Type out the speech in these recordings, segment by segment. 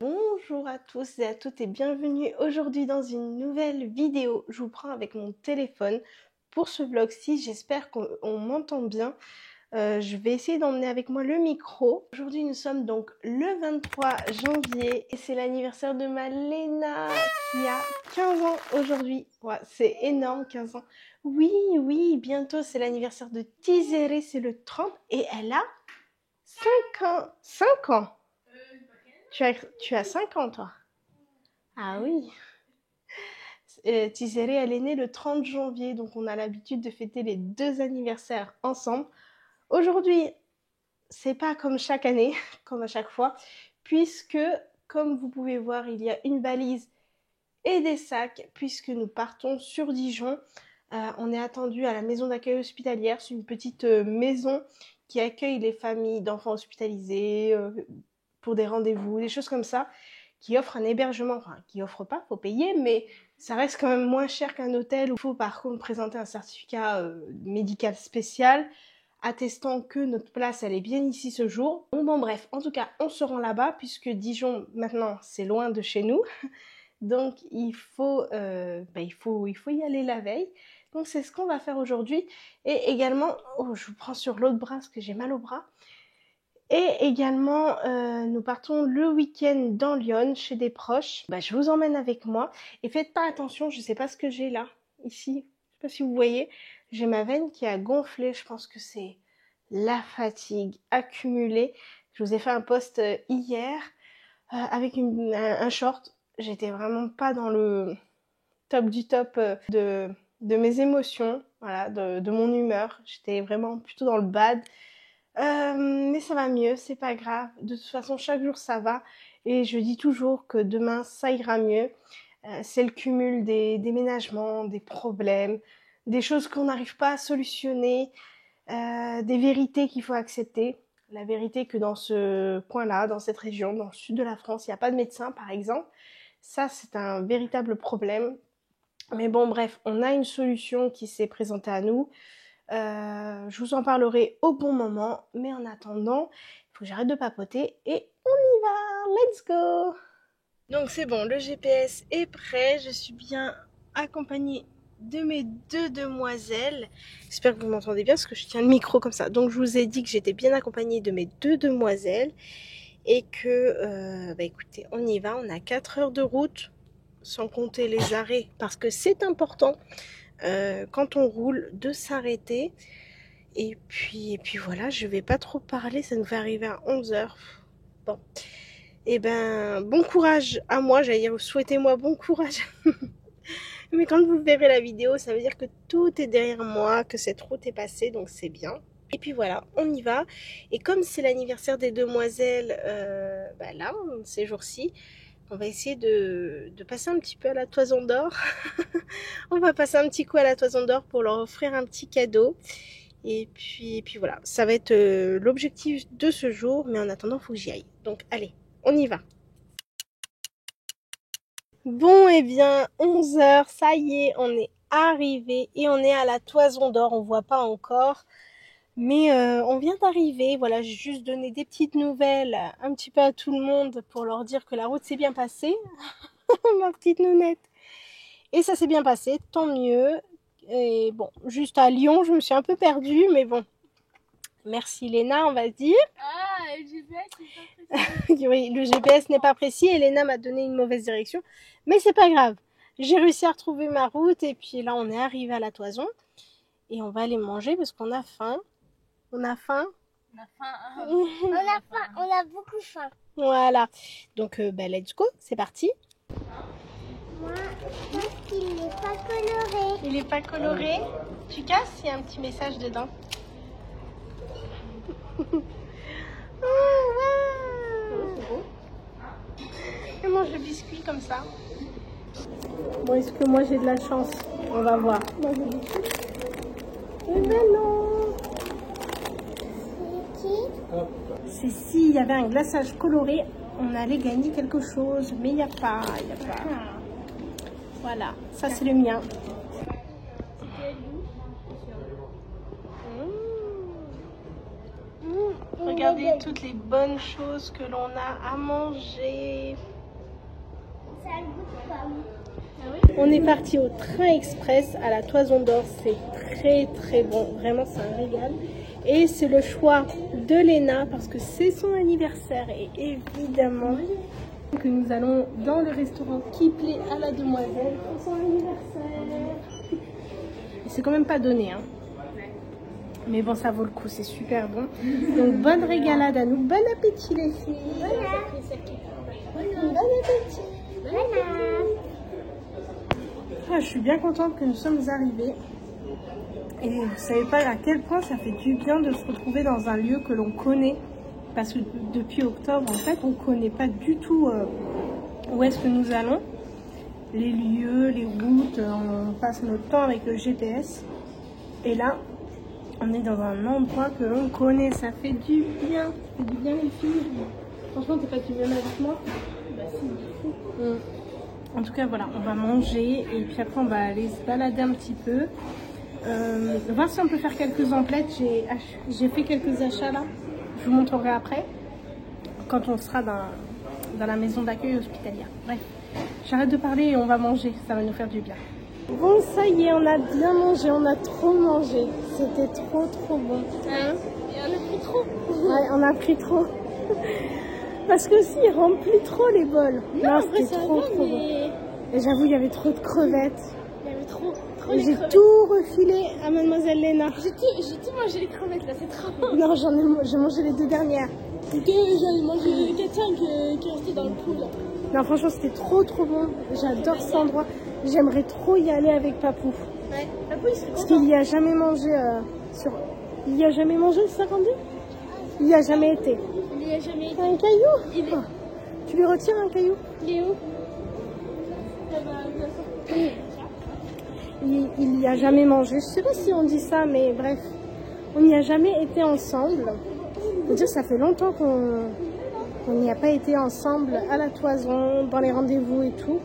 Bonjour à tous et à toutes et bienvenue aujourd'hui dans une nouvelle vidéo. Je vous prends avec mon téléphone pour ce vlog-ci. J'espère qu'on m'entend bien. Je vais essayer d'emmener avec moi le micro. Aujourd'hui nous sommes donc le 23 janvier et c'est l'anniversaire de ma Léna qui a 15 ans aujourd'hui. Ouais, c'est énorme, 15 ans. Oui, bientôt c'est l'anniversaire de Tizere, c'est le 30 et elle a 5 ans. 5 ans. Tu as 5 ans, toi? Ah oui. Tizere, elle est née le 30 janvier, donc on a l'habitude de fêter les deux anniversaires ensemble. Aujourd'hui, c'est pas comme chaque année, comme à chaque fois, puisque, comme vous pouvez voir, il y a une valise et des sacs, puisque nous partons sur Dijon. On est attendu à la maison d'accueil hospitalière. C'est une petite maison qui accueille les familles d'enfants hospitalisés pour des rendez-vous, des choses comme ça, qui offre un hébergement, enfin qui offre pas, faut payer, mais ça reste quand même moins cher qu'un hôtel où il faut par contre présenter un certificat médical spécial attestant que notre place elle est bien ici ce jour. Bon bref, en tout cas on se rend là-bas puisque Dijon maintenant c'est loin de chez nous, donc il faut y aller la veille. Donc c'est ce qu'on va faire aujourd'hui et également, oh je vous prends sur l'autre bras parce que j'ai mal au bras. Et également, nous partons le week-end dans Lyon, chez des proches. Je vous emmène avec moi. Et faites pas attention, je sais pas ce que j'ai là, ici. Je sais pas si vous voyez. J'ai ma veine qui a gonflé. Je pense que c'est la fatigue accumulée. Je vous ai fait un post hier avec un short. J'étais vraiment pas dans le top du top de mes émotions, voilà, de mon humeur. J'étais vraiment plutôt dans le bad. Mais ça va mieux, c'est pas grave. De toute façon, chaque jour ça va. Et je dis toujours que demain ça ira mieux. C'est le cumul des déménagements, des problèmes, des choses qu'on n'arrive pas à solutionner, des vérités qu'il faut accepter. La vérité que dans ce coin-là, dans cette région, dans le sud de la France, il n'y a pas de médecin par exemple. Ça, c'est un véritable problème. Mais bon, bref, on a une solution qui s'est présentée à nous. Je vous en parlerai au bon moment, mais en attendant, il faut que j'arrête de papoter et on y va, let's go! Donc c'est bon, le GPS est prêt, je suis bien accompagnée de mes deux demoiselles. J'espère que vous m'entendez bien parce que je tiens le micro comme ça. Donc je vous ai dit que j'étais bien accompagnée de mes deux demoiselles et que, écoutez, on y va, on a 4 heures de route sans compter les arrêts parce que c'est important. Quand on roule, de s'arrêter. Et puis voilà, je vais pas trop parler, ça nous fait arriver à 11h. Bon, et bon courage à moi, j'allais dire souhaitez-moi bon courage. Mais quand vous verrez la vidéo, ça veut dire que tout est derrière moi, que cette route est passée, donc c'est bien. Et puis voilà, on y va. Et comme c'est l'anniversaire des demoiselles, là, ces jours-ci, on va essayer de passer un petit peu à la Toison d'Or. On va passer un petit coup à la Toison d'Or pour leur offrir un petit cadeau. Et puis voilà, ça va être l'objectif de ce jour. Mais en attendant, il faut que j'y aille. Donc allez, on y va. Bon, et bien, 11h, ça y est, on est arrivé. Et on est à la Toison d'Or, on voit pas encore. Mais on vient d'arriver, voilà, j'ai juste donné des petites nouvelles un petit peu à tout le monde pour leur dire que la route s'est bien passée. Ma petite nounette. Et ça s'est bien passé, tant mieux. Et bon, juste à Lyon, je me suis un peu perdue, mais bon. Merci Léna, on va dire. Ah, le GPS n'est pas précis. Oui, le GPS n'est pas précis et Léna m'a donné une mauvaise direction. Mais c'est pas grave. J'ai réussi à retrouver ma route et puis là, on est arrivé à la Toison. Et on va aller manger parce qu'on a faim. On a faim. On a faim. On a beaucoup faim. Voilà. Donc, let's go, c'est parti. Moi, je pense qu'il n'est pas coloré. Il n'est pas coloré. Tu casses, il y a un petit message dedans. Oh, wow. C'est beau. Je mange le biscuit comme ça. Bon, est-ce que moi j'ai de la chance? On va voir. Moi j'ai du sucre. Eh ben non. C'est s'il y avait un glaçage coloré, on allait gagner quelque chose. Mais il n'y a pas. Voilà, ça c'est le mien. Regardez toutes les bonnes choses que l'on a à manger. On est parti au train express à la Toison d'Or. C'est très bon. Vraiment, c'est un régal. Et c'est le choix de Léna parce que c'est son anniversaire. Et évidemment que nous allons dans le restaurant qui plaît à la demoiselle pour son anniversaire. Et c'est quand même pas donné, hein. Mais bon, ça vaut le coup. C'est super bon. Donc, bonne régalade à nous. Bon appétit, les filles. Bon appétit. Ah, je suis bien contente que nous sommes arrivés. Et vous ne savez pas à quel point ça fait du bien de se retrouver dans un lieu que l'on connaît. Parce que depuis octobre, en fait, on ne connaît pas du tout où est-ce que nous allons. Les lieux, les routes, on passe notre temps avec le GPS. Et là, on est dans un endroit que l'on connaît. Ça fait du bien. Ça fait du bien, les filles. Franchement, t'es pas du bien avec moi? Bah si, du coup. En tout cas, voilà, on va manger et puis après on va aller se balader un petit peu. Voir si on peut faire quelques emplettes. J'ai fait quelques achats là. Je vous montrerai après quand on sera dans la maison d'accueil hospitalière. Bref, j'arrête de parler et on va manger. Ça va nous faire du bien. Bon, ça y est, on a bien mangé. On a trop mangé. C'était trop bon. Hein? Et on a pris trop. Ouais, on a pris trop. Parce que si, ils remplit trop les bols. Non, c'était trop bon. Et j'avoue, il y avait trop de crevettes. Il y avait trop de J'ai tout refilé à Mademoiselle Léna. J'ai tout mangé les crevettes là, c'est trop bon. Non, j'ai mangé les 2 dernières. Et que j'en ai mangé les 4-5 qui restaient dans le pool. Non, franchement, c'était trop bon. J'adore cet endroit. J'aimerais trop y aller avec Papou. Ouais, Papou, il serait content. Parce qu'il n'y a jamais mangé Il n'y a jamais mangé le 52 ? Il n'y a jamais été. Il n'y a jamais été. Un caillou Tu lui retires un caillou? Il est où? Il n'y a jamais mangé. Je sais pas si on dit ça, mais bref. On n'y a jamais été ensemble. Je veux dire, ça fait longtemps qu'on n'y a pas été ensemble à la Toison, dans les rendez-vous et tout.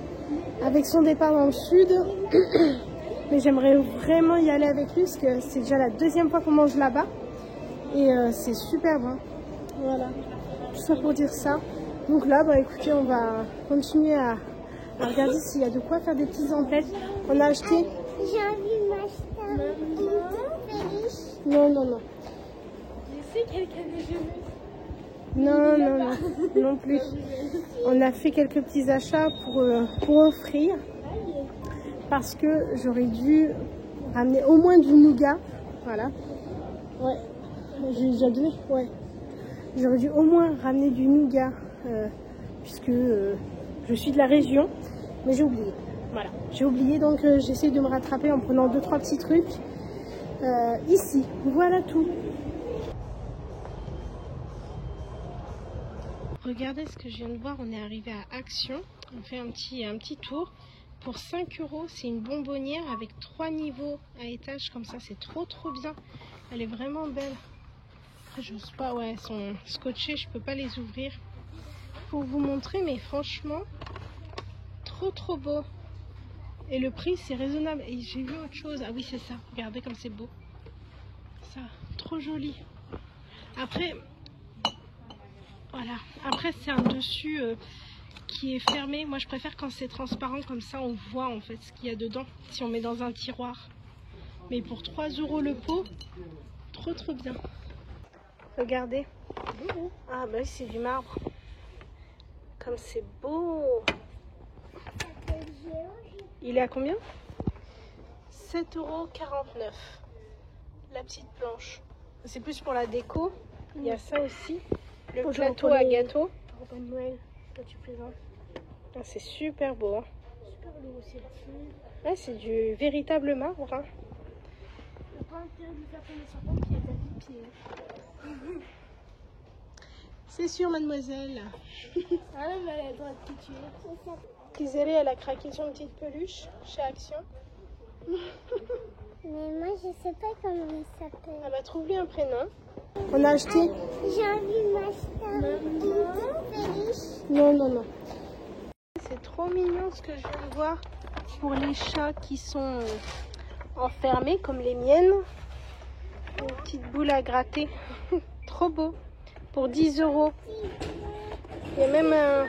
Avec son départ dans le sud. Mais j'aimerais vraiment y aller avec lui parce que c'est déjà la 2e fois qu'on mange là-bas. Et c'est super bon. Voilà. Tout ça pour dire ça. Donc là, bah écoutez, on va continuer à regarder s'il y a de quoi faire des petites emplettes. On a acheté... J'ai envie de m'acheter un petit. Non. Je sais quelqu'un de jeu. Non plus. On a fait quelques petits achats pour offrir. Parce que j'aurais dû ramener au moins du nougat. Voilà. Ouais. J'ai déjà donné. Ouais. J'aurais dû au moins ramener du nougat. Puisque je suis de la région. Mais j'ai oublié. Voilà. J'ai oublié, donc j'essaie de me rattraper en prenant 2-3 petits trucs. Ici. Voilà tout. Regardez ce que je viens de voir, on est arrivé à Action, on fait un petit tour. Pour 5 €, c'est une bonbonnière avec 3 niveaux à étage comme ça, c'est trop bien. Elle est vraiment belle. Après, j'ose pas, ouais, elles sont scotchées, je peux pas les ouvrir pour vous montrer, mais franchement, trop beau. Et le prix, c'est raisonnable. Et j'ai vu autre chose, ah oui, c'est ça, regardez comme c'est beau. Ça, trop joli. Après... Voilà, après c'est un dessus qui est fermé. Moi je préfère quand c'est transparent, comme ça on voit en fait ce qu'il y a dedans, si on met dans un tiroir. Mais pour 3 € le pot, trop bien. Regardez. Ah bah oui, c'est du marbre. Comme c'est beau. Il est à combien? 7,49 €. La petite planche. C'est plus pour la déco. Il y a ça aussi. Le plateau à gâteau. Pour Noël, là tu présentes. Ah, c'est super beau. Hein. Super lourd aussi. Ouais, c'est du véritable marbre. Hein. On n'a pas intérêt de faire tomber sur ton pied, t'as du pied. C'est sûr, mademoiselle. Ah non, mais elle a le droit de te tuer. Isabelle, elle a craqué son petite peluche chez Action. Mais moi, je sais pas comment il s'appelle. Ah bah, trouve-lui un prénom. On a acheté... J'ai envie de m'acheter un petit. Non. C'est trop mignon ce que je viens de voir pour les chats qui sont enfermés comme les miennes. Une petite boule à gratter. Trop beau. Pour 10 €. Il y a même un...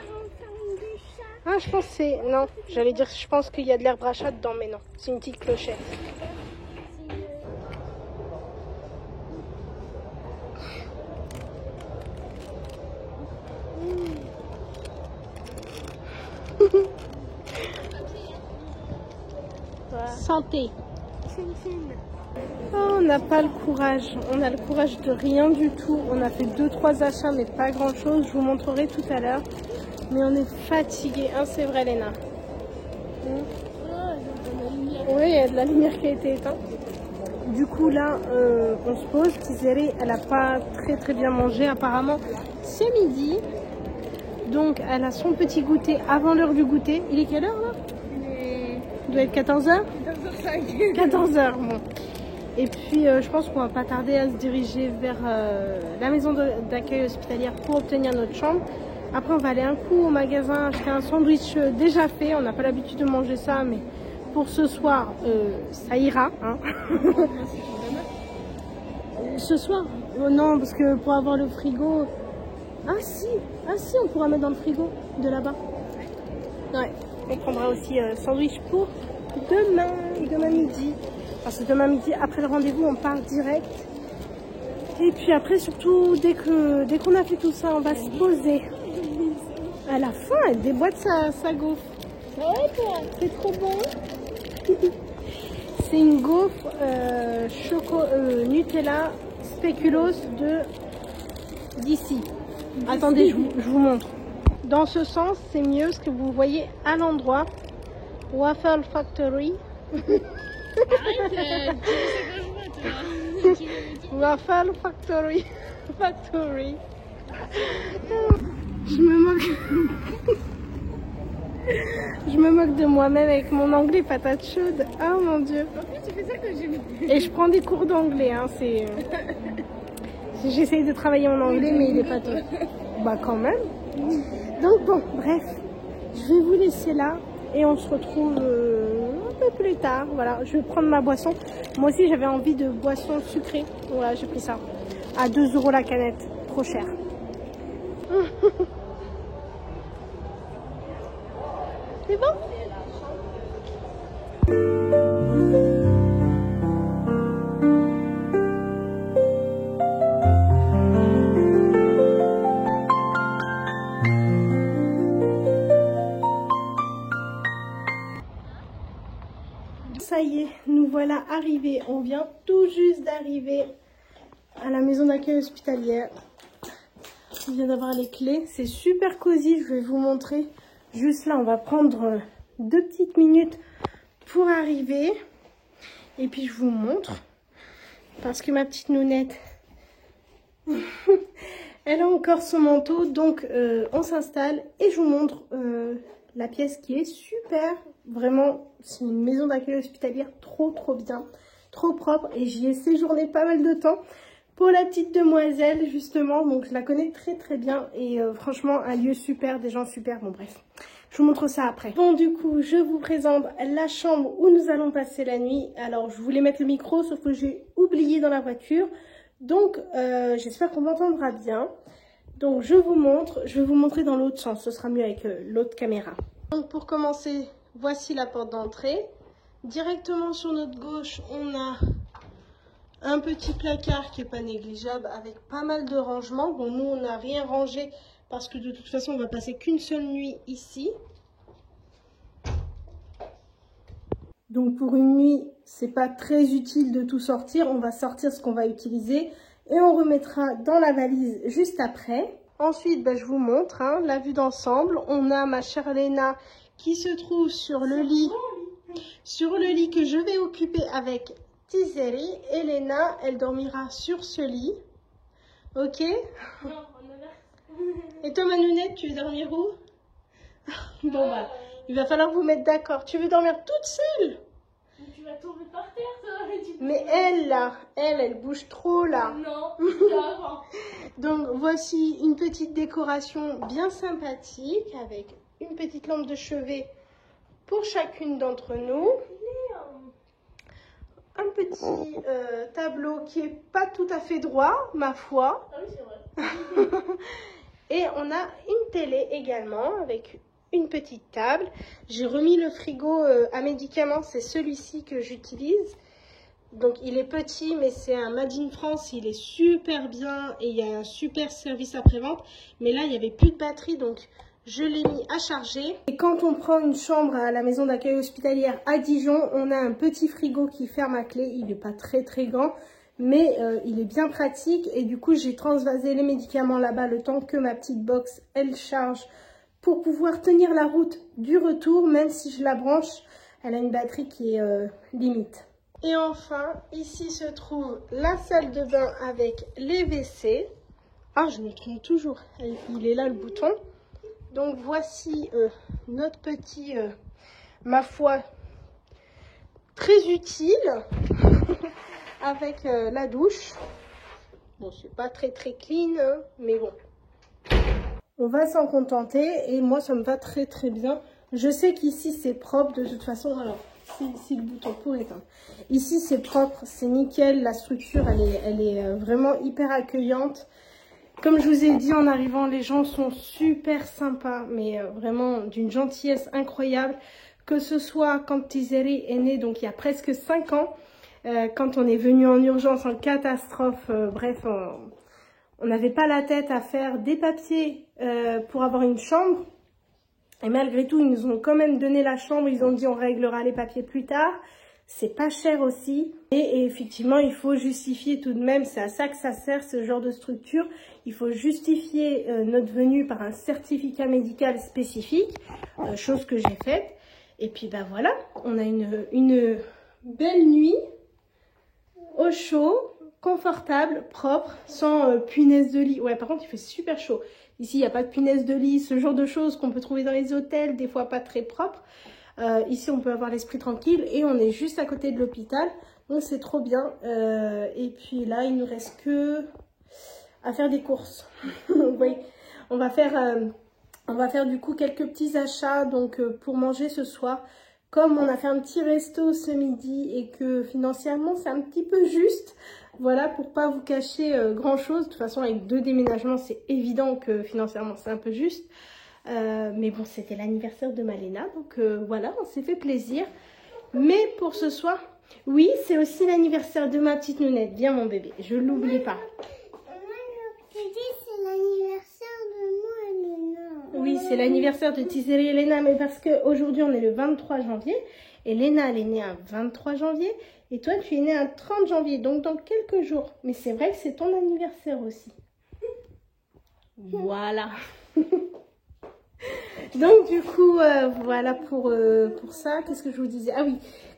Ah, Ah, je pense que c'est... Non, j'allais dire, je pense qu'il y a de l'herbe rachat dedans, mais non. C'est une petite clochette. Santé. Oh, on n'a pas le courage. On a le courage de rien du tout. On a fait 2-3 achats, mais pas grand-chose. Je vous montrerai tout à l'heure. Mais on est fatigué, hein, c'est vrai, Léna. Oui, il y a de la lumière qui a été éteinte. Du coup, là, on se pose. Tizeri, elle n'a pas très bien mangé. Apparemment, c'est midi. Donc, elle a son petit goûter avant l'heure du goûter. Il est quelle heure, là? Il doit être 14h 14h05. 14h, bon. Et puis, je pense qu'on va pas tarder à se diriger vers la maison d'accueil hospitalière pour obtenir notre chambre. Après, on va aller un coup au magasin acheter un sandwich déjà fait. On n'a pas l'habitude de manger ça, mais pour ce soir, ça ira. Hein. Ce soir non, parce que pour avoir le frigo... Ah si, on pourra mettre dans le frigo de là-bas. Ouais, on prendra aussi sandwich pour demain midi. Parce que demain midi, après le rendez-vous, on part direct. Et puis après, surtout, dès qu'on a fait tout ça, on va se poser. À la fin, elle déboîte sa gaufre. Ouais, toi, c'est trop bon. C'est une gaufre Nutella spéculoos d'ici. Attendez, je vous montre. Dans ce sens, c'est mieux ce que vous voyez à l'endroit. Waffle Factory. Arrête, Waffle Factory. Je me moque. Je me moque de moi-même avec mon anglais patate chaude. Oh mon dieu. En plus, tu fais ça quand j'ai... Et je prends des cours d'anglais. Hein, c'est... J'essaye de travailler mon anglais, mais il est pas top. Bah quand même. Donc bon, bref. Je vais vous laisser là. Et on se retrouve un peu plus tard. Voilà, je vais prendre ma boisson. Moi aussi, j'avais envie de boisson sucrée. Voilà, j'ai pris ça. À 2 € la canette. Trop cher. C'est bon? Ça y est, nous voilà arrivés. On vient tout juste d'arriver à la maison d'accueil hospitalière. On vient d'avoir les clés. C'est super cosy, je vais vous montrer. Juste là, on va prendre 2 petites minutes pour arriver. Et puis je vous montre. Parce que ma petite nounette, elle a encore son manteau. Donc on s'installe et je vous montre la pièce qui est super. Vraiment, c'est une maison d'accueil hospitalière trop bien. Trop propre. Et j'y ai séjourné pas mal de temps. Pour la petite demoiselle, justement. Donc je la connais très bien. Et franchement, un lieu super, des gens super. Bon bref. Je vous montre ça après. Bon, du coup, je vous présente la chambre où nous allons passer la nuit. Alors, je voulais mettre le micro, sauf que j'ai oublié dans la voiture. Donc, j'espère qu'on m'entendra bien. Donc, je vous montre. Je vais vous montrer dans l'autre sens. Ce sera mieux avec l'autre caméra. Donc, pour commencer, voici la porte d'entrée. Directement sur notre gauche, on a un petit placard qui n'est pas négligeable avec pas mal de rangements. Bon, nous, on n'a rien rangé. Parce que de toute façon, on va passer qu'une seule nuit ici. Donc pour une nuit, c'est pas très utile de tout sortir. On va sortir ce qu'on va utiliser et on remettra dans la valise juste après. Ensuite, je vous montre la vue d'ensemble. On a ma chère Léna qui se trouve sur le lit. Sur le lit que je vais occuper avec Tizeri. Et Léna, elle dormira sur ce lit. Ok? Non, Et toi, Manounette, tu veux dormir où? Bon, il va falloir vous mettre d'accord. Tu veux dormir toute seule? Mais tu vas tomber par terre, toi. Mais elle, là, elle bouge trop, là. Non, avant. Donc, voici une petite décoration bien sympathique avec une petite lampe de chevet pour chacune d'entre nous. Un petit tableau qui est pas tout à fait droit, ma foi. Ah oui, c'est vrai. Et on a une télé également avec une petite table. J'ai remis le frigo à médicaments, c'est celui-ci que j'utilise. Donc il est petit, mais c'est un Made in France, il est super bien et il y a un super service après-vente. Mais là, il n'y avait plus de batterie, donc je l'ai mis à charger. Et quand on prend une chambre à la maison d'accueil hospitalière à Dijon, on a un petit frigo qui ferme à clé. Il n'est pas très grand, mais il est bien pratique. Et du coup, j'ai transvasé les médicaments là-bas le temps que ma petite box, elle charge, pour pouvoir tenir la route du retour, même si je la branche. Elle a une batterie qui est limite. Et enfin, ici se trouve la salle de bain avec les WC. Ah, je me trompe toujours. Il est là le bouton. Donc voici notre petit, ma foi, très utile avec la douche. Bon, c'est pas très clean, hein, mais bon. On va s'en contenter et moi ça me va très bien. Je sais qu'ici c'est propre de toute façon. Alors, si le bouton pour éteindre. Ici c'est propre, c'est nickel. La structure elle est vraiment hyper accueillante. Comme je vous ai dit en arrivant, les gens sont super sympas, mais vraiment d'une gentillesse incroyable. Que ce soit quand Tizeri est né, donc il y a presque 5 ans, quand on est venu en urgence, en catastrophe, bref, on n'avait pas la tête à faire des papiers pour avoir une chambre. Et malgré tout, ils nous ont quand même donné la chambre. Ils ont dit on réglera les papiers plus tard. C'est pas cher aussi. Et effectivement, il faut justifier tout de même. C'est à ça que ça sert, ce genre de structure. Il faut justifier notre venue par un certificat médical spécifique. Chose que j'ai faite. Et puis ben voilà, on a une belle nuit au chaud, confortable, propre, sans punaise de lit. Ouais, par contre, il fait super chaud. Ici, il n'y a pas de punaise de lit, ce genre de choses qu'on peut trouver dans les hôtels, des fois pas très propres. Ici, on peut avoir l'esprit tranquille et on est juste à côté de l'hôpital. Donc, c'est trop bien. Et puis là, il nous reste que à faire des courses. Oui, on va faire du coup quelques petits achats donc pour manger ce soir. Comme on a fait un petit resto ce midi et que financièrement, c'est un petit peu juste. Voilà, pour pas vous cacher grand chose. De toute façon, avec 2 déménagements, c'est évident que financièrement, c'est un peu juste. Mais bon, c'était l'anniversaire de Malena. Donc voilà, on s'est fait plaisir. Mais pour ce soir, oui, c'est aussi l'anniversaire de ma petite Nounette. Viens mon bébé, je l'oublie pas. Tu dis c'est l'anniversaire de moi et Léna. Oui, c'est l'anniversaire de Tizeri et Léna. Mais parce qu'aujourd'hui, on est le 23 janvier. Et Léna, elle est née un 23 janvier. Et toi, tu es née un 30 janvier. Donc, dans quelques jours. Mais c'est vrai que c'est ton anniversaire aussi. Voilà. Donc, du coup, voilà pour ça. Qu'est-ce que je vous disais? Ah oui,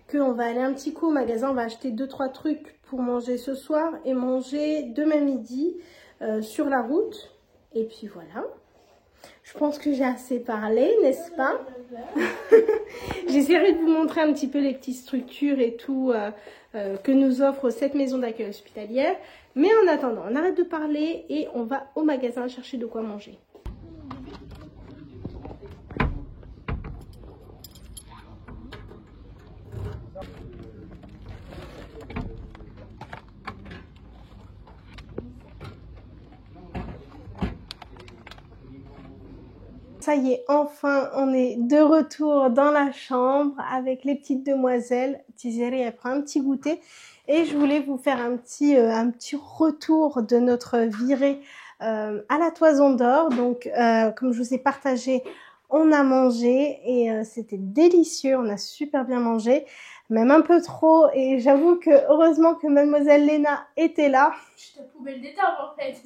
qu'on va aller un petit coup au magasin. On va acheter 2-3 trucs pour manger ce soir. Et manger demain midi sur la route. Et puis, voilà. Je pense que j'ai assez parlé, n'est-ce pas? J'essaierai de vous montrer un petit peu les petites structures et tout que nous offre cette maison d'accueil hospitalière. Mais en attendant, on arrête de parler et on va au magasin chercher de quoi manger. Ça y est, enfin, on est de retour dans la chambre avec les petites demoiselles. Tizeri, elle prend un petit goûter. Et je voulais vous faire un petit retour de notre virée à la Toison d'Or. Donc, comme je vous ai partagé, on a mangé et c'était délicieux. On a super bien mangé, même un peu trop. Et j'avoue que heureusement que mademoiselle Léna était là. C'est ta poubelle de table en fait.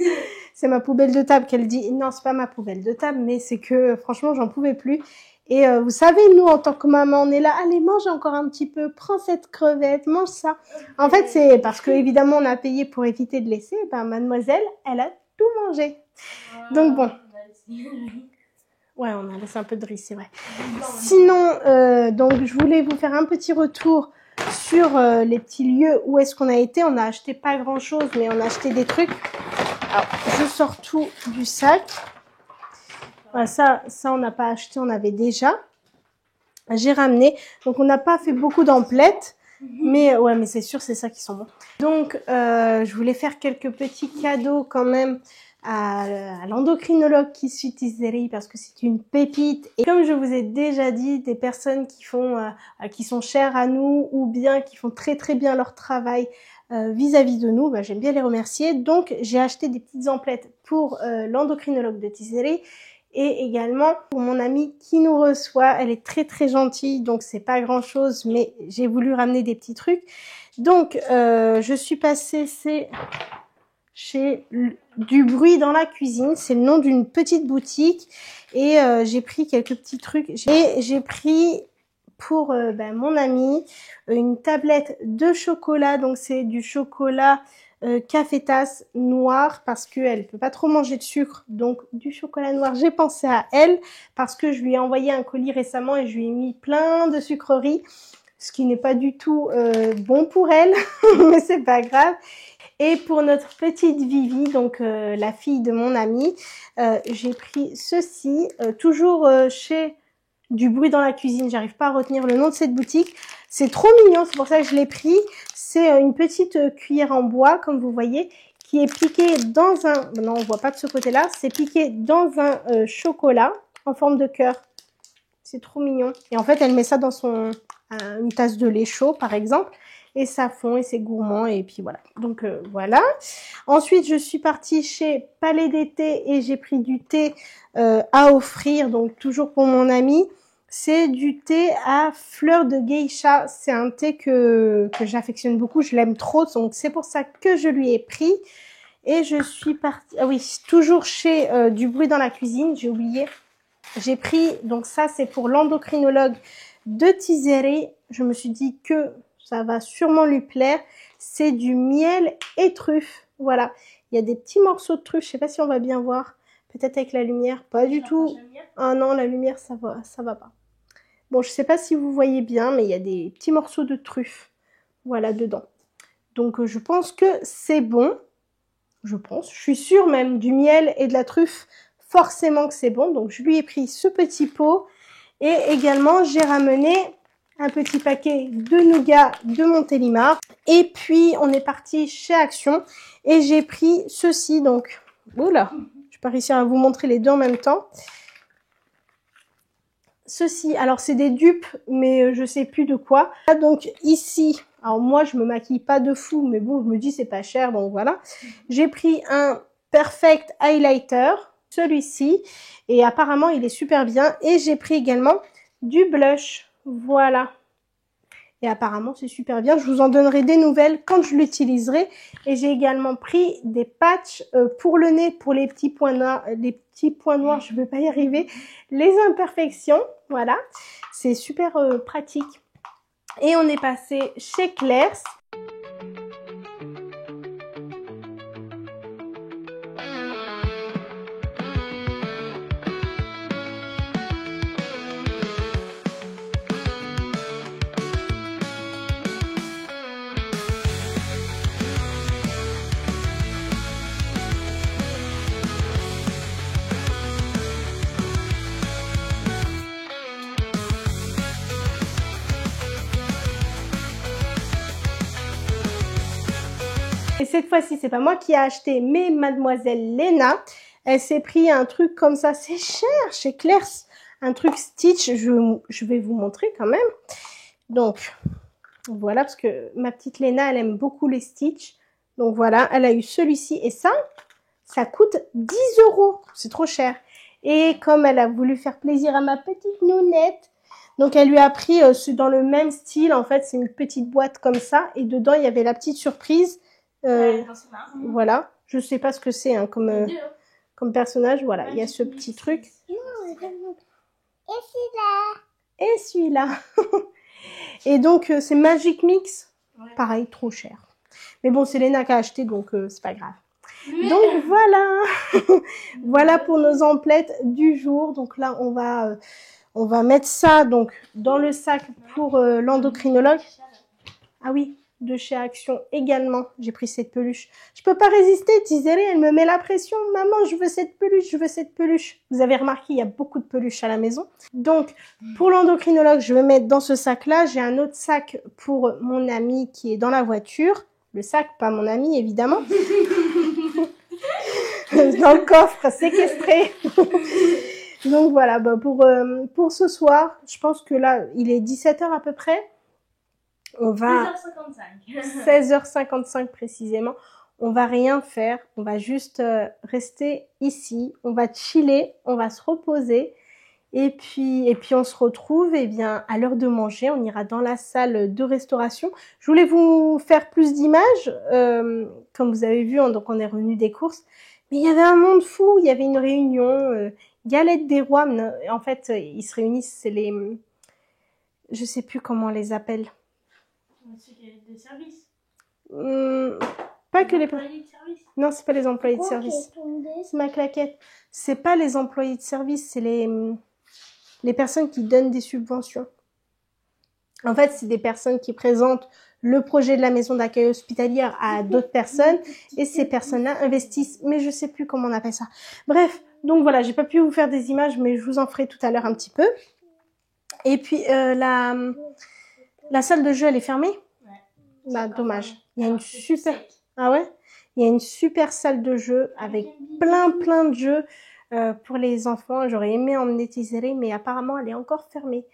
C'est ma poubelle de table qu'elle dit. Non, c'est pas ma poubelle de table, mais c'est que franchement, j'en pouvais plus. Et vous savez, nous, en tant que maman, on est là. Allez, mange encore un petit peu. Prends cette crevette, mange ça. En fait, c'est parce que évidemment, on a payé pour éviter de laisser. Ben, mademoiselle, elle a tout mangé. Donc bon. Ouais, on a laissé un peu de riz, c'est vrai. Sinon, donc je voulais vous faire un petit retour sur les petits lieux où est-ce qu'on a été. On a acheté pas grand-chose, mais on a acheté des trucs. Alors, je sors tout du sac. Voilà, ça on n'a pas acheté, on avait déjà. J'ai ramené. Donc, on n'a pas fait beaucoup d'emplettes. Mais ouais, mais c'est sûr, c'est ça qui sont bons. Donc, je voulais faire quelques petits cadeaux quand même à l'endocrinologue qui suit Tizeri parce que c'est une pépite. Et comme je vous ai déjà dit, des personnes qui sont chères à nous ou bien qui font très très bien leur travail vis-à-vis de nous, j'aime bien les remercier. Donc j'ai acheté des petites emplettes pour l'endocrinologue de Tizeri et également pour mon amie qui nous reçoit. Elle est très très gentille, donc c'est pas grand chose, mais j'ai voulu ramener des petits trucs. Donc je suis passée chez Du Bruit dans la Cuisine, c'est le nom d'une petite boutique et j'ai pris quelques petits trucs. J'ai pris pour mon amie une tablette de chocolat, donc c'est du chocolat café-tasse noir parce qu'elle peut pas trop manger de sucre, donc du chocolat noir. J'ai pensé à elle parce que je lui ai envoyé un colis récemment et je lui ai mis plein de sucreries, ce qui n'est pas du tout bon pour elle, mais c'est pas grave. Et pour notre petite Vivi, donc la fille de mon amie, j'ai pris ceci, toujours chez Du Bruit dans la Cuisine. J'arrive pas à retenir le nom de cette boutique. C'est trop mignon, c'est pour ça que je l'ai pris. C'est une petite cuillère en bois, comme vous voyez, qui est piquée dans un... Non, on voit pas de ce côté-là. C'est piqué dans un chocolat en forme de cœur. C'est trop mignon. Et en fait, elle met ça dans une tasse de lait chaud, par exemple. Et ça fond et c'est gourmand et puis voilà. Donc voilà. Ensuite, je suis partie chez Palais des Thés et j'ai pris du thé à offrir. Donc toujours pour mon amie. C'est du thé à fleur de geisha. C'est un thé que j'affectionne beaucoup. Je l'aime trop. Donc c'est pour ça que je lui ai pris. Et je suis partie... Ah oui, toujours chez Du Bruit dans la Cuisine. J'ai oublié. J'ai pris... Donc ça, c'est pour l'endocrinologue de Tizeri. Je me suis dit que... ça va sûrement lui plaire. C'est du miel et truffe. Voilà. Il y a des petits morceaux de truffe. Je sais pas si on va bien voir. Peut-être avec la lumière. Pas du tout. Ah non, la lumière, ça va pas. Bon, je sais pas si vous voyez bien, mais il y a des petits morceaux de truffe. Voilà, dedans. Donc, je pense que c'est bon. Je pense. Je suis sûre même du miel et de la truffe. Forcément que c'est bon. Donc, je lui ai pris ce petit pot. Et également, j'ai ramené... un petit paquet de nougat de Montélimar. Et puis, on est parti chez Action. Et j'ai pris ceci, donc... Oula, je vais pas réussir à vous montrer les deux en même temps. Ceci, alors c'est des dupes, mais je sais plus de quoi. Donc ici, alors moi, je me maquille pas de fou, mais bon, je me dis c'est pas cher, donc voilà. J'ai pris un Perfect Highlighter, celui-ci. Et apparemment, il est super bien. Et j'ai pris également du blush. Voilà. Et apparemment, c'est super bien. Je vous en donnerai des nouvelles quand je l'utiliserai. Et j'ai également pris des patchs pour le nez, pour les petits points noirs, je ne vais pas y arriver, les imperfections. Voilà. C'est super pratique. Et on est passé chez Claire's. Et cette fois-ci, c'est pas moi qui ai acheté, mais mademoiselle Léna. Elle s'est pris un truc comme ça. C'est cher chez Claire's. Un truc Stitch. Je vais vous montrer quand même. Donc, voilà, parce que ma petite Léna, elle aime beaucoup les Stitch. Donc voilà, elle a eu celui-ci. Et ça coûte 10 €. C'est trop cher. Et comme elle a voulu faire plaisir à ma petite nounette, donc elle lui a pris dans le même style. En fait, c'est une petite boîte comme ça. Et dedans, il y avait la petite surprise. Voilà, je sais pas ce que c'est hein, comme personnage. Voilà, il y a ce petit truc. Et celui-là. Et celui-là. Et donc c'est Magic Mix. Pareil, trop cher. Mais bon, c'est Léna qui a acheté, donc c'est pas grave. Donc voilà. Voilà pour nos emplettes du jour. Donc là, on va mettre ça donc dans le sac pour l'endocrinologue. Ah oui, de chez Action également. J'ai pris cette peluche. Je peux pas résister, Tizeri, elle me met la pression. Maman, je veux cette peluche, je veux cette peluche. Vous avez remarqué, il y a beaucoup de peluches à la maison. Donc, pour l'endocrinologue, je vais mettre dans ce sac-là. J'ai un autre sac pour mon ami qui est dans la voiture. Le sac, pas mon ami, évidemment. dans le coffre, séquestré. Donc voilà, bah pour ce soir, je pense que là, il est 17 h à peu près. On va 16h55. 16h55 précisément. On va rien faire, on va juste rester ici, on va chiller, on va se reposer. Et puis on se retrouve bien à l'heure de manger, on ira dans la salle de restauration. Je voulais vous faire plus d'images, comme vous avez vu, donc on est revenu des courses. Mais il y avait un monde fou, il y avait une réunion, galette des rois. En fait, ils se réunissent, c'est les... Je sais plus comment on les appelle. C'est des services. Pas que les... employés de service. Non, c'est pas les employés de service. C'est ma claquette. C'est pas les employés de service, c'est les personnes qui donnent des subventions. En fait, c'est des personnes qui présentent le projet de la maison d'accueil hospitalière à d'autres personnes et ces personnes-là investissent. Mais je sais plus comment on appelle ça. Bref, donc voilà, j'ai pas pu vous faire des images, mais je vous en ferai tout à l'heure un petit peu. Et puis, la salle de jeu, elle est fermée? Ouais. Bah, dommage. Il y a une super... Ah ouais? Il y a une super salle de jeu avec plein de jeux pour les enfants. J'aurais aimé emmener Tizeri, mais apparemment, elle est encore fermée.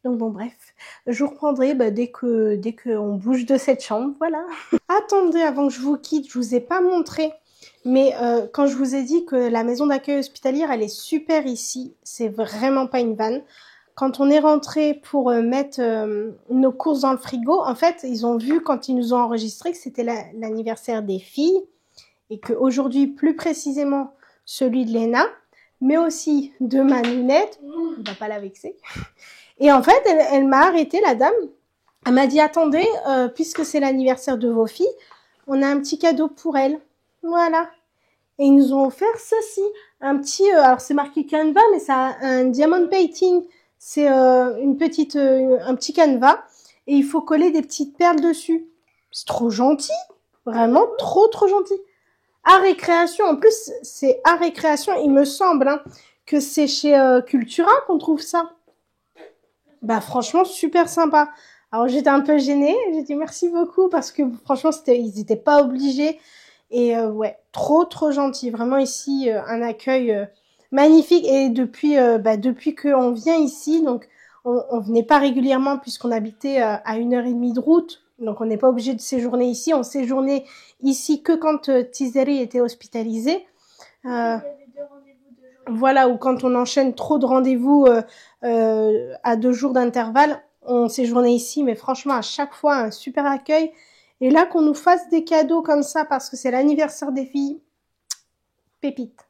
Donc bon, bref, je vous reprendrai dès qu'on bouge de cette chambre, voilà. Attendez, avant que je vous quitte, je vous ai pas montré, mais quand je vous ai dit que la maison d'accueil hospitalière, elle est super ici, c'est vraiment pas une vanne. Quand on est rentré pour mettre nos courses dans le frigo, en fait, ils ont vu quand ils nous ont enregistré que c'était l'anniversaire des filles et qu'aujourd'hui, plus précisément, celui de Léna, mais aussi de ma Nounette, on va pas la vexer. Et en fait, elle m'a arrêté, la dame. Elle m'a dit, attendez, puisque c'est l'anniversaire de vos filles, on a un petit cadeau pour elles. Voilà. Et ils nous ont offert ceci. Un petit, alors c'est marqué Canva, mais c'est un diamond painting. C'est un petit canevas. Et il faut coller des petites perles dessus. C'est trop gentil. Vraiment trop gentil. Art Récréation. En plus, c'est Art Récréation. Il me semble que c'est chez Cultura qu'on trouve ça. Bah franchement super sympa. Alors j'étais un peu gênée, j'ai dit merci beaucoup parce que franchement ils étaient pas obligés et ouais, trop gentil. Vraiment ici un accueil magnifique et depuis qu'on vient ici, donc on venait pas régulièrement puisqu'on habitait à 1h30 de route, donc on n'est pas obligé de séjourner ici. On séjournait ici que quand Tizeri était hospitalisé. Voilà, ou quand on enchaîne trop de rendez-vous à 2 jours d'intervalle, on séjournait ici, mais franchement, à chaque fois, un super accueil. Et là, qu'on nous fasse des cadeaux comme ça, parce que c'est l'anniversaire des filles, pépite.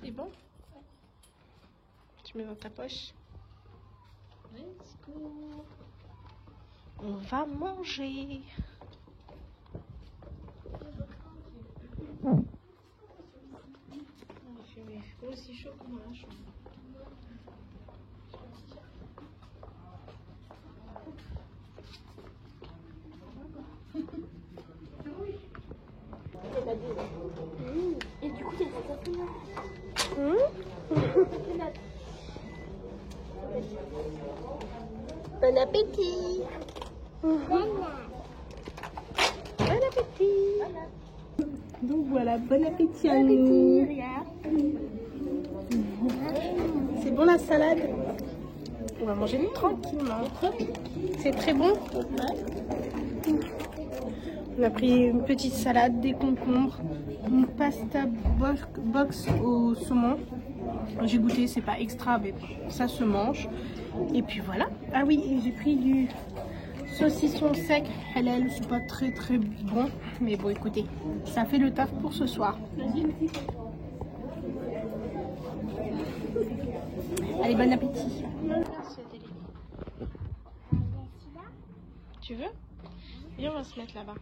C'est bon? Tu mets dans ta poche. Let's go. On va manger. C'est aussi chaud que dans la chambre. Et du coup, il y a des tapettes. Bon appétit. Bon appétit. Donc voilà, bon appétit à nous. C'est bon la salade? On va manger tranquillement. C'est très bon. On a pris une petite salade, des concombres, une pasta box au saumon. J'ai goûté, c'est pas extra, mais ça se mange. Et puis voilà. Ah oui, et j'ai pris du saucisson sec halal. C'est pas très bon, mais bon, écoutez, ça fait le taf pour ce soir. Allez, bon appétit. Tu veux? Viens, on va se mettre là-bas.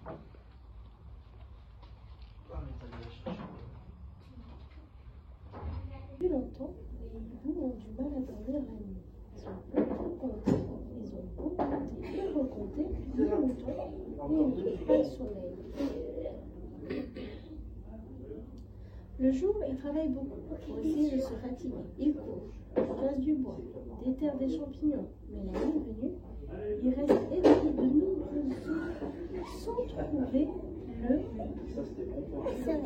Depuis longtemps, les hiboux ont du mal à dormir la nuit. Ils ont beau compter, plus longtemps, et ils ne trouvent pas le sommeil. Le jour, ils travaillent beaucoup pour essayer de se fatiguer. Ils courent, ramassent du bois, déterrent des champignons. Mais la nuit venue, ils restent éveillés de nombreuses heures sans trouver Le soleil.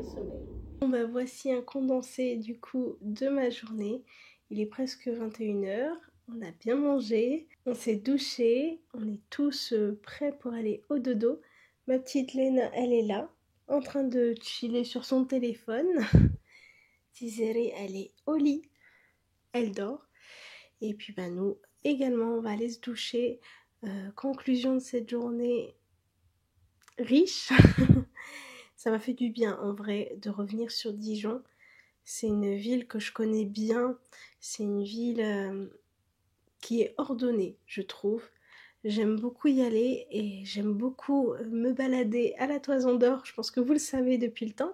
soleil. Bon bah voici un condensé du coup de ma journée. Il est presque 21h, on a bien mangé, on s'est douché, on est tous prêts pour aller au dodo. Ma petite Léna, elle est là, en train de chiller sur son téléphone. Tizéré, elle est au lit, elle dort. Et puis bah nous également, on va aller se doucher. Conclusion de cette journée riche. Ça m'a fait du bien en vrai de revenir sur Dijon. C'est une ville que je connais bien. C'est une ville qui est ordonnée, je trouve. J'aime beaucoup y aller et j'aime beaucoup me balader à la Toison d'Or. Je pense que vous le savez depuis le temps.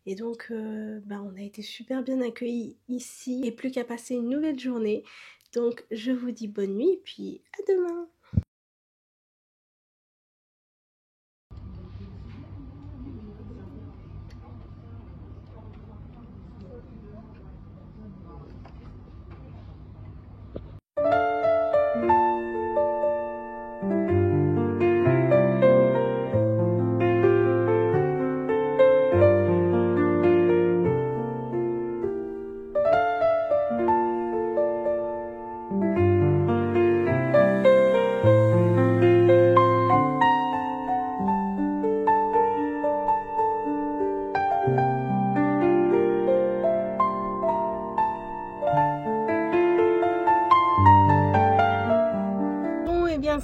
Et donc, on a été super bien accueillis ici. Et plus qu'à passer une nouvelle journée. Donc, je vous dis bonne nuit et puis à demain.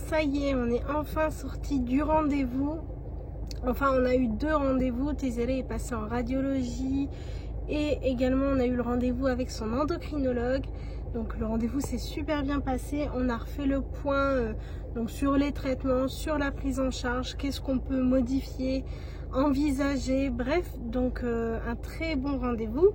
Ça y est, on est enfin sorti du rendez-vous. Enfin, on a eu 2 rendez-vous. Tizéré est passé en radiologie et également on a eu le rendez-vous avec son endocrinologue. Donc le rendez-vous s'est super bien passé. On a refait le point donc sur les traitements, sur la prise en charge, qu'est-ce qu'on peut modifier, envisager. Bref, donc un très bon rendez-vous.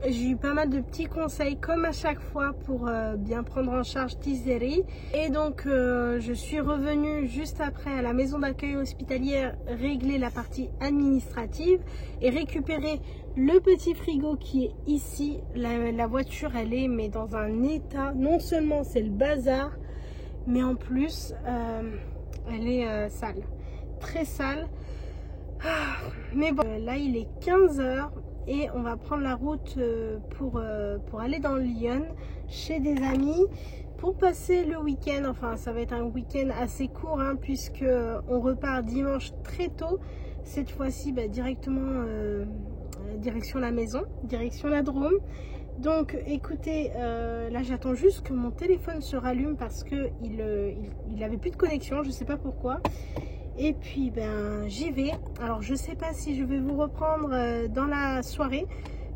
J'ai eu pas mal de petits conseils comme à chaque fois pour bien prendre en charge Tizéré. Et donc je suis revenue juste après à la maison d'accueil hospitalière régler la partie administrative et récupérer le petit frigo qui est ici. La voiture elle est mais dans un état, non seulement c'est le bazar mais en plus elle est sale, très sale. Mais bon, là il est 15h. Et on va prendre la route pour aller dans le Lyon chez des amis pour passer le week-end. Enfin, ça va être un week-end assez court hein, puisque on repart dimanche très tôt. Cette fois-ci, directement direction la maison, direction la Drôme. Donc, écoutez, là j'attends juste que mon téléphone se rallume parce que il avait plus de connexion, je sais pas pourquoi. Et puis j'y vais. Alors je sais pas si je vais vous reprendre dans la soirée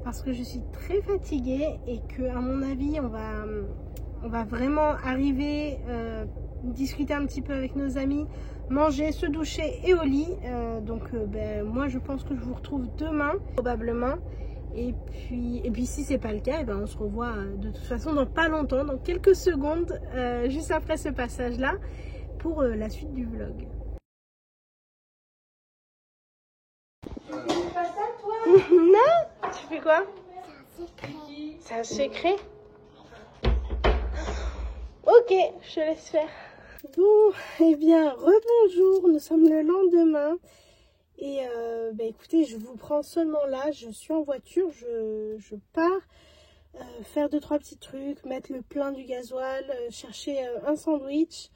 parce que je suis très fatiguée et que à mon avis on va vraiment arriver, discuter un petit peu avec nos amis, manger, se doucher et au lit. Donc moi je pense que je vous retrouve demain probablement. Et puis si c'est pas le cas, on se revoit de toute façon dans pas longtemps, dans quelques secondes, juste après ce passage là pour la suite du vlog. Non, tu fais quoi? C'est un secret. Ok, je te laisse faire. Bon, eh bien, rebonjour, nous sommes le lendemain. Et écoutez, je vous prends seulement là, je suis en voiture, je pars faire 2-3 petits trucs, mettre le plein du gasoil, chercher un sandwich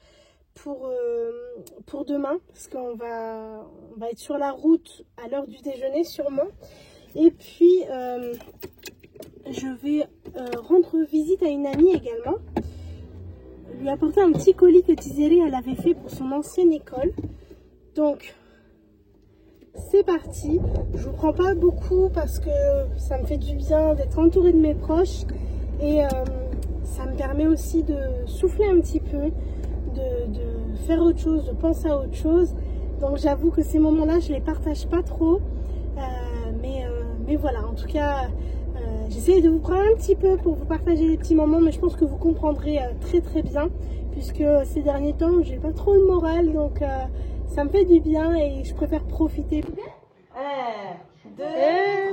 pour demain, parce qu'on va être sur la route à l'heure du déjeuner sûrement. Et puis je vais rendre visite à une amie également, lui apporter un petit colis que Tizéré elle avait fait pour son ancienne école. Donc c'est parti. Je vous prends pas beaucoup parce que ça me fait du bien d'être entourée de mes proches et ça me permet aussi de souffler un petit peu, de faire autre chose, de penser à autre chose. Donc j'avoue que ces moments-là, je les partage pas trop. Mais voilà, en tout cas, j'essaie de vous prendre un petit peu pour vous partager des petits moments, mais je pense que vous comprendrez très très bien, puisque ces derniers temps, j'ai pas trop le moral, donc ça me fait du bien et je préfère profiter. 1, 2,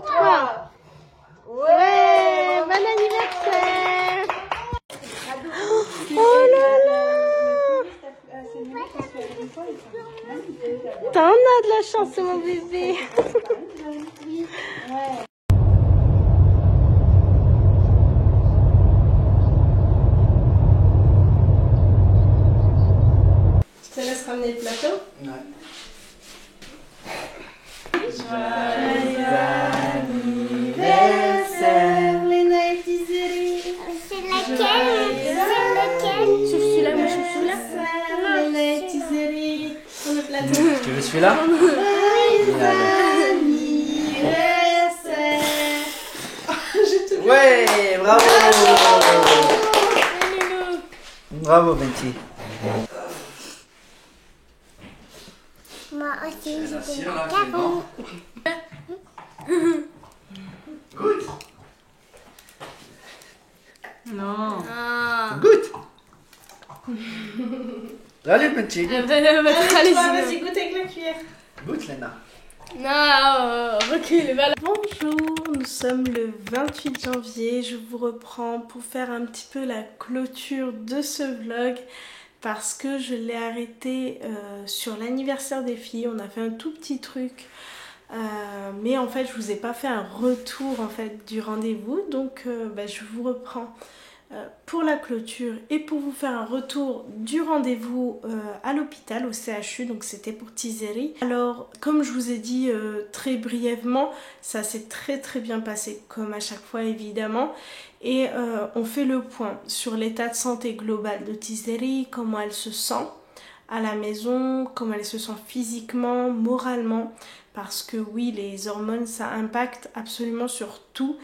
3. Ouais, bon anniversaire. Oh là là. t'as de la chance, mon bébé. Je te laisse ramener le plateau. Ouais. Anniversaire, Léna et Tizeri. C'est laquelle? C'est laquelle? Souffle celui-là, moi souffle celui-là. Léna et Tizeri. Sur le plateau. Tu veux celui-là? Anniversaire. Ouais, bravo! Bravo, Benti. Moi aussi, je Bien sûr, veux là, un carreau. Goûte! Non. Goûte! Allez, Benti, goûte! Vas-y, goûte avec la cuillère. Goûte, Léna. Non, recule, voilà. Bonjour, nous sommes le 28 janvier. Je vous reprends pour faire un petit peu la clôture de ce vlog parce que je l'ai arrêté sur l'anniversaire des filles. On a fait un tout petit truc, mais en fait je vous ai pas fait un retour en fait du rendez-vous, donc je vous reprends pour la clôture et pour vous faire un retour du rendez-vous à l'hôpital, au CHU, donc c'était pour Tizeri. Alors, comme je vous ai dit très brièvement, ça s'est très bien passé, comme à chaque fois évidemment. Et on fait le point sur l'état de santé global de Tizeri, comment elle se sent à la maison, comment elle se sent physiquement, moralement, parce que oui, les hormones, ça impacte absolument sur tout.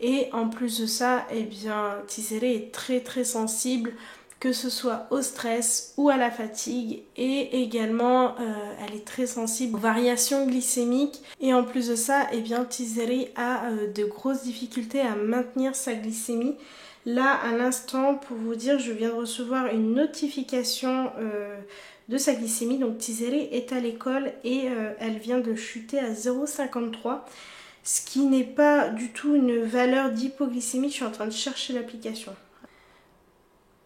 Et en plus de ça, eh bien, Tizeri est très sensible, que ce soit au stress ou à la fatigue. Et également, elle est très sensible aux variations glycémiques. Et en plus de ça, eh bien, Tizeri a de grosses difficultés à maintenir sa glycémie. Là, à l'instant, pour vous dire, je viens de recevoir une notification de sa glycémie. Donc Tizeri est à l'école et elle vient de chuter à 0,53. Ce qui n'est pas du tout une valeur d'hypoglycémie. Je suis en train de chercher l'application.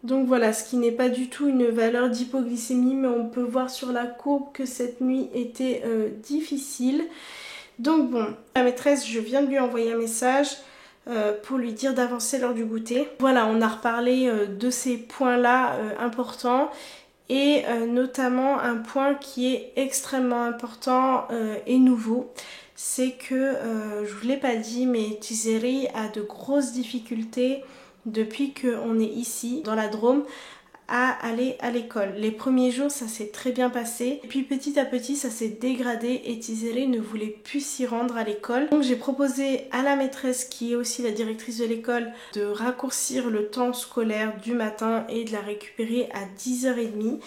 Donc voilà, ce qui n'est pas du tout une valeur d'hypoglycémie, mais on peut voir sur la courbe que cette nuit était difficile. Donc bon, la maîtresse, je viens de lui envoyer un message pour lui dire d'avancer l'heure du goûter. Voilà, on a reparlé de ces points-là importants. Et notamment un point qui est extrêmement important et nouveau, c'est que, je vous l'ai pas dit, mais Tizeri a de grosses difficultés depuis qu'on est ici, dans la Drôme, à aller à l'école. Les premiers jours, ça s'est très bien passé. Et puis petit à petit, ça s'est dégradé et Tizeri ne voulait plus s'y rendre à l'école. Donc j'ai proposé à la maîtresse, qui est aussi la directrice de l'école, de raccourcir le temps scolaire du matin et de la récupérer à 10h30.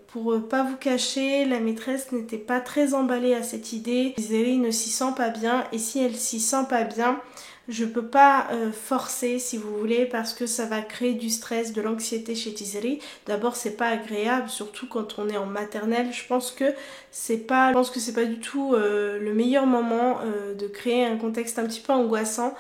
Pour pas vous cacher, la maîtresse n'était pas très emballée à cette idée. Tizeri ne s'y sent pas bien et si elle s'y sent pas bien, je peux pas forcer si vous voulez, parce que ça va créer du stress, de l'anxiété chez Tizeri. D'abord, c'est pas agréable, surtout quand on est en maternelle. Je pense que c'est pas du tout le meilleur moment de créer un contexte un petit peu angoissant.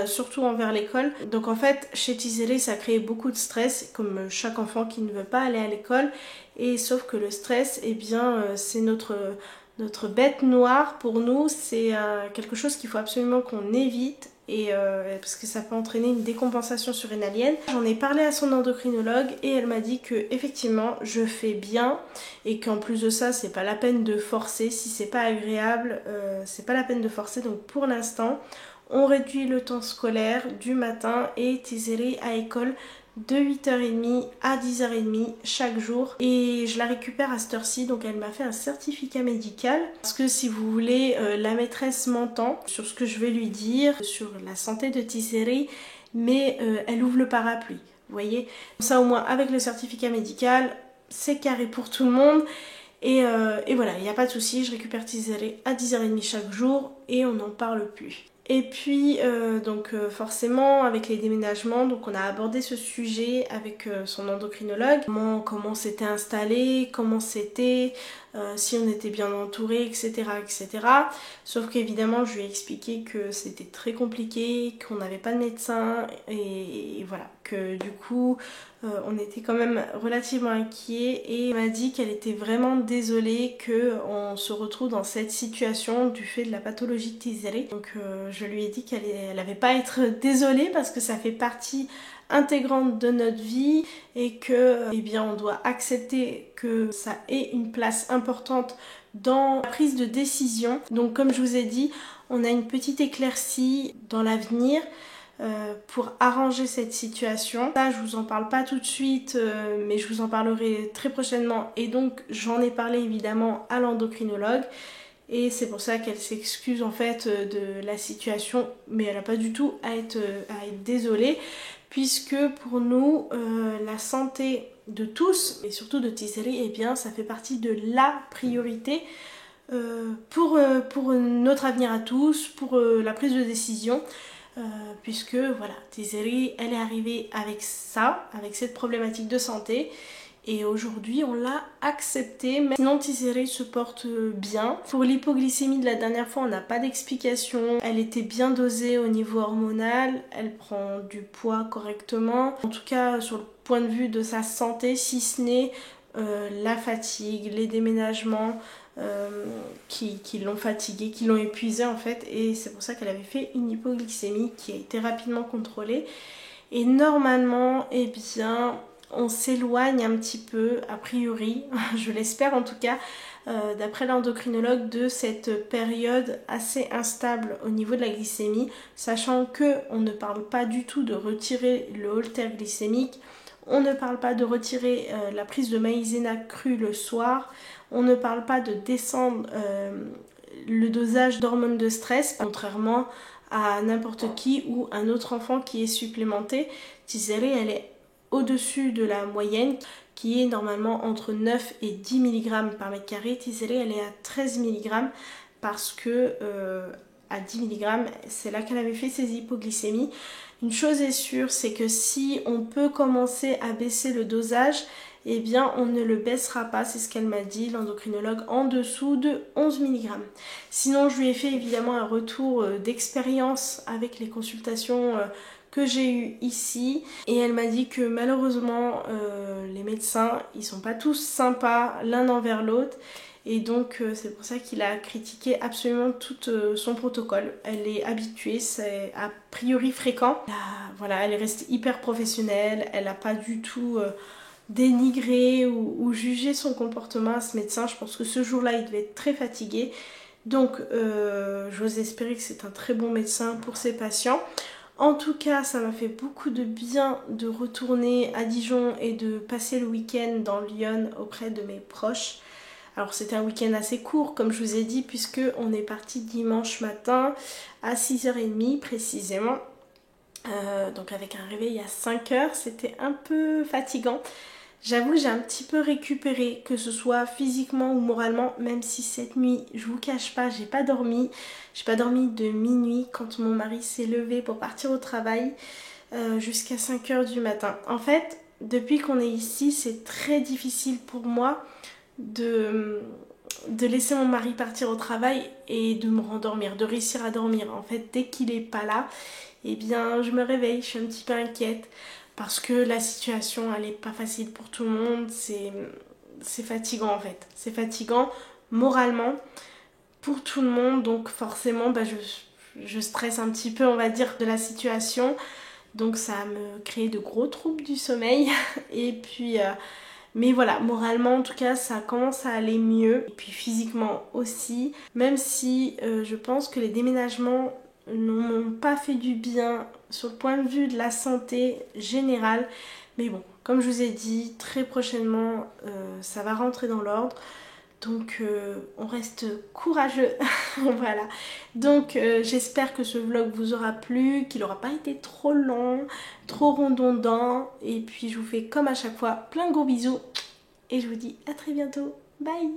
Surtout envers l'école. Donc en fait, chez Tizeri, ça crée beaucoup de stress, comme chaque enfant qui ne veut pas aller à l'école. Et sauf que le stress, eh bien, c'est notre bête noire pour nous. C'est quelque chose qu'il faut absolument qu'on évite. Et parce que ça peut entraîner une décompensation surrénalienne. J'en ai parlé à son endocrinologue et elle m'a dit que effectivement je fais bien et qu'en plus de ça, c'est pas la peine de forcer. Si c'est pas agréable, c'est pas la peine de forcer. Donc pour l'instant, on réduit le temps scolaire du matin et Tizeri à école de 8h30 à 10h30 chaque jour. Et je la récupère à cette heure-ci, donc elle m'a fait un certificat médical. Parce que si vous voulez, la maîtresse m'entend sur ce que je vais lui dire, sur la santé de Tizeri, mais elle ouvre le parapluie. Vous voyez, ça au moins avec le certificat médical, c'est carré pour tout le monde. Et voilà, il n'y a pas de souci, je récupère Tizeri à 10h30 chaque jour et on n'en parle plus. Et puis forcément avec les déménagements, donc on a abordé ce sujet avec son endocrinologue, comment c'était installé, comment c'était, si on était bien entouré, etc. etc. Sauf qu'évidemment je lui ai expliqué que c'était très compliqué, qu'on n'avait pas de médecin et voilà, que du coup on était quand même relativement inquiets et elle m'a dit qu'elle était vraiment désolée qu'on se retrouve dans cette situation du fait de la pathologie de Tizeri. Donc je lui ai dit qu'elle n'avait pas à être désolée parce que ça fait partie intégrante de notre vie et que eh bien on doit accepter que ça ait une place importante dans la prise de décision. Donc comme je vous ai dit, on a une petite éclaircie dans l'avenir pour arranger cette situation. Ça, je vous en parle pas tout de suite, mais je vous en parlerai très prochainement. Et donc, j'en ai parlé évidemment à l'endocrinologue. Et c'est pour ça qu'elle s'excuse en fait de la situation, mais elle n'a pas du tout à être désolée, puisque pour nous, la santé de tous, et surtout de Tizeri, eh bien, ça fait partie de la priorité pour notre avenir à tous, pour la prise de décision. Puisque voilà, Tizeri, elle est arrivée avec ça, avec cette problématique de santé et aujourd'hui on l'a accepté. Mais sinon Tizeri se porte bien. Pour l'hypoglycémie de la dernière fois, on n'a pas d'explication. Elle était bien dosée au niveau hormonal, elle prend du poids correctement. En tout cas sur le point de vue de sa santé, si ce n'est la fatigue, les déménagements, qui l'ont fatiguée, qui l'ont épuisée en fait, et c'est pour ça qu'elle avait fait une hypoglycémie qui a été rapidement contrôlée. Et normalement, eh bien, on s'éloigne un petit peu, a priori, je l'espère en tout cas, d'après l'endocrinologue, de cette période assez instable au niveau de la glycémie, sachant que on ne parle pas du tout de retirer le holter glycémique, on ne parle pas de retirer la prise de maïzena crue le soir, on ne parle pas de descendre le dosage d'hormones de stress, contrairement à n'importe qui ou un autre enfant qui est supplémenté. Tizeri, elle est au-dessus de la moyenne, qui est normalement entre 9 et 10 mg par mètre carré. Tizeri, elle est à 13 mg parce que à 10 mg, c'est là qu'elle avait fait ses hypoglycémies. Une chose est sûre, c'est que si on peut commencer à baisser le dosage, eh bien on ne le baissera pas, c'est ce qu'elle m'a dit, l'endocrinologue, en dessous de 11 mg. Sinon, je lui ai fait évidemment un retour d'expérience avec les consultations que j'ai eues ici. Et elle m'a dit que malheureusement, les médecins, ils sont pas tous sympas l'un envers l'autre. Et donc c'est pour ça qu'il a critiqué absolument tout son protocole. Elle est habituée, c'est a priori fréquent. Voilà, elle est restée hyper professionnelle, elle n'a pas du tout dénigré ou jugé son comportement à ce médecin. Je pense que ce jour-là, il devait être très fatigué. Donc j'ose espérer que c'est un très bon médecin pour ses patients. En tout cas, ça m'a fait beaucoup de bien de retourner à Dijon et de passer le week-end dans Lyon auprès de mes proches. Alors c'était un week-end assez court comme je vous ai dit, puisque on est parti dimanche matin à 6h30 précisément. Donc avec un réveil à 5h, c'était un peu fatigant. J'avoue que j'ai un petit peu récupéré, que ce soit physiquement ou moralement, même si cette nuit, je vous cache pas, j'ai pas dormi. J'ai pas dormi de minuit quand mon mari s'est levé pour partir au travail jusqu'à 5h du matin. En fait, depuis qu'on est ici, c'est très difficile pour moi de laisser mon mari partir au travail et de me rendormir, de réussir à dormir. En fait, dès qu'il est pas là, eh bien je me réveille, je suis un petit peu inquiète parce que la situation elle est pas facile pour tout le monde, c'est fatigant en fait, c'est fatigant moralement pour tout le monde, donc forcément je stresse un petit peu, on va dire, de la situation, donc ça me crée de gros troubles du sommeil et puis mais voilà, moralement en tout cas ça commence à aller mieux, et puis physiquement aussi, même si je pense que les déménagements ne m'ont pas fait du bien sur le point de vue de la santé générale, mais bon, comme je vous ai dit, très prochainement ça va rentrer dans l'ordre, donc on reste courageux. Voilà, donc j'espère que ce vlog vous aura plu, qu'il n'aura pas été trop long, trop redondant, et puis je vous fais comme à chaque fois plein de gros bisous et je vous dis à très bientôt, bye.